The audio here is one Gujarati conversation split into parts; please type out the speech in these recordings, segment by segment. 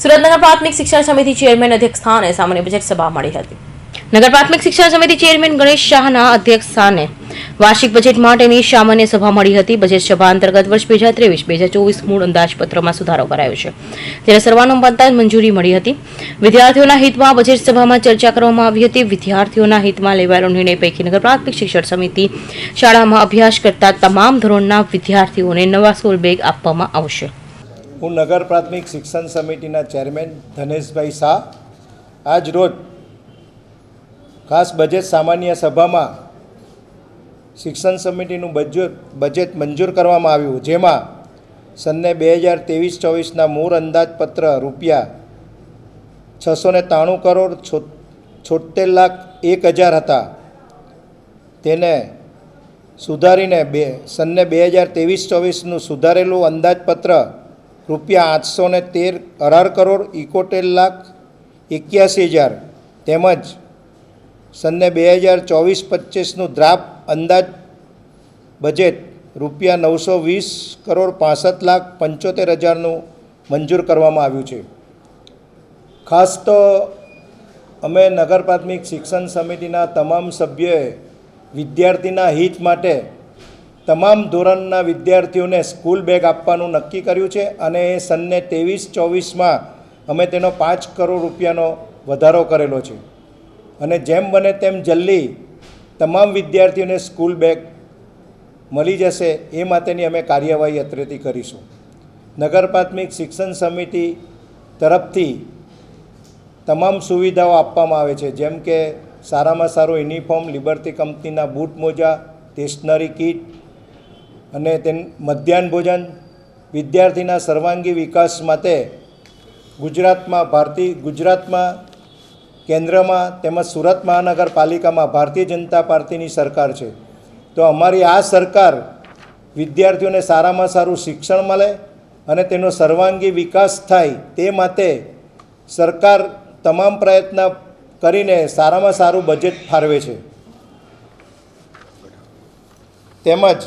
સુરત નગર પ્રાથમિક શિક્ષણ સમિતિ ચેરમેન અધ્યક્ષ સ્થાને સામાન્ય બજેટ સભા મળી હતી। નગર પ્રાથમિક શિક્ષણ સમિતિ ચેરમેન ગણેશ શાહના અધ્યક્ષ સ્થાને વાર્ષિક બજેટ માટેની સામાન્ય સભા મળી હતી। બજેટ સભા અંતર્ગત વર્ષ 2023-2024 મૂળ અંદાજપત્રમાં સુધારો કરાયો છે, જેને સર્વાનુમતે મંજૂરી મળી હતી। વિદ્યાર્થીઓના હિતમાં બજેટ સભામાં ચર્ચા કરવામાં આવી હતી। વિદ્યાર્થીઓના હિતમાં લેવાયેલો નિર્ણય પૈકી નગર પ્રાથમિક શિક્ષણ સમિતિ શાળામાં અભ્યાસ કરતા તમામ ધોરણના વિદ્યાર્થીઓને નવા સ્કૂલ બેગ આપવામાં આવશે। હું નગર પ્રાથમિક શિક્ષણ સમિતિના ચેરમેન ધનેશભાઈ શાહ આજ રોજ ખાસ બજેટ સામાન્ય સભામાં શિક્ષણ સમિતિનું બજેટ મંજૂર કરવામાં આવ્યું, જેમાં સનને 2023-24ના મૂળ અંદાજપત્ર રૂપિયા 693 કરોડ 76,01,000 હતા। તેને સુધારીને સનને 2023-24નું સુધારેલું અંદાજપત્ર રૂપિયા 813 કરોડ 71,81,000 તેમજ સનને 2024-25નું ડ્રાફ્ટ અંદાજ બજેટ રૂપિયા 920 કરોડ 65,75,000નું મંજૂર કરવામાં આવ્યું છે। ખાસ તો અમે નગર પ્રાથમિક શિક્ષણ સમિતિના તમામ સભ્યોએ વિદ્યાર્થીના હિત માટે તમામ ધોરણના વિદ્યાર્થીઓને સ્કૂલ બેગ આપવાનું નક્કી કર્યું છે અને એ સનને 23-24માં અમે તેનો 5 કરોડ રૂપિયાનો વધારો કરેલો છે અને જેમ બને તેમ જલ્દી તમામ વિદ્યાર્થીઓને સ્કૂલ બેગ મળી જશે એ માટેની અમે કાર્યવાહી અત્રેથી કરીશું। નગર પ્રાથમિક શિક્ષણ સમિતિ તરફથી તમામ સુવિધાઓ આપવામાં આવે છે, જેમ કે સારામાં સારું યુનિફોર્મ, લિબર્ટી કંપનીના બૂટ મોજા, સ્ટેશનરી કીટ અને મધ્યાહન ભોજન વિદ્યાર્થીના સર્વાંગી વિકાસ માટે ગુજરાતમાં કેન્દ્રમાં તેમજ સુરત મહાનગરપાલિકામાં ભારતીય જનતા પાર્ટીની સરકાર છે, તો અમારી આ સરકાર વિદ્યાર્થીઓને સારામાં સારું શિક્ષણ મળે અને તેનો સર્વાંગી વિકાસ થાય તે માટે સરકાર તમામ પ્રયત્ન કરીને સારામાં સારું બજેટ ફાળવે છે। તેમજ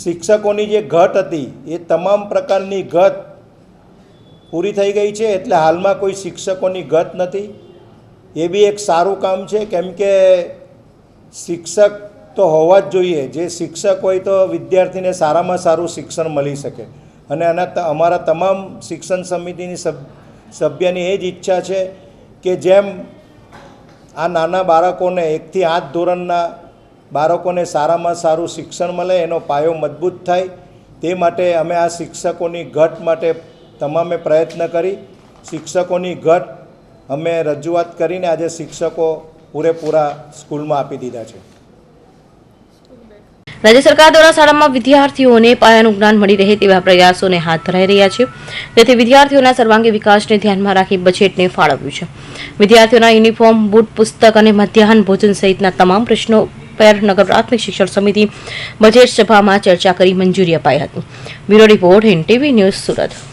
શિક્ષકોની જે ઘટ હતી એ તમામ પ્રકારની ઘટ પૂરી થઈ ગઈ છે, એટલે હાલમાં કોઈ શિક્ષકોની ઘટ નથી। એ બી એક સારું કામ છે, કેમ કે શિક્ષક તો હોવા જ જોઈએ। જે શિક્ષક હોય તો વિદ્યાર્થીને સારામાં સારું શિક્ષણ મળી શકે અને અમારા તમામ શિક્ષણ સમિતિની સભ્યની એ જ ઈચ્છા છે કે જેમ આ નાના બાળકોને 1 થી 8 ધોરણના બાળકોને સારામાં સારું શિક્ષણ મળે, એનો પાયો મજબૂત થાય, તે માટે અમે આ શિક્ષકોની ઘટ માટે તમામે પ્રયત્ન કરી શિક્ષકોની ઘટ અમે રજૂઆત કરીને આજે શિક્ષકો પૂરેપૂરા સ્કૂલમાં આપી દીધા છે। રાજ્ય સરકાર દ્વારા શાળામાં વિદ્યાર્થીઓને પાયાનું જ્ઞાન મળી રહે તેવા પ્રયાસોને હાથ ધરાઈ રહ્યા છે, જેથી વિદ્યાર્થીઓના સર્વાંગી વિકાસને ધ્યાનમાં રાખી બજેટને ફાળવ્યું છે। વિદ્યાર્થીઓના યુનિફોર્મ, બૂટ, પુસ્તક અને મધ્યાહન ભોજન સહિતના તમામ પ્રશ્નો પર નગર પ્રાથમિક શિક્ષણ સમિતિ બજેટ સભામાં ચર્ચા કરી મંજૂરી અપાઈ હતી। Bureau report, NTV news, Surat.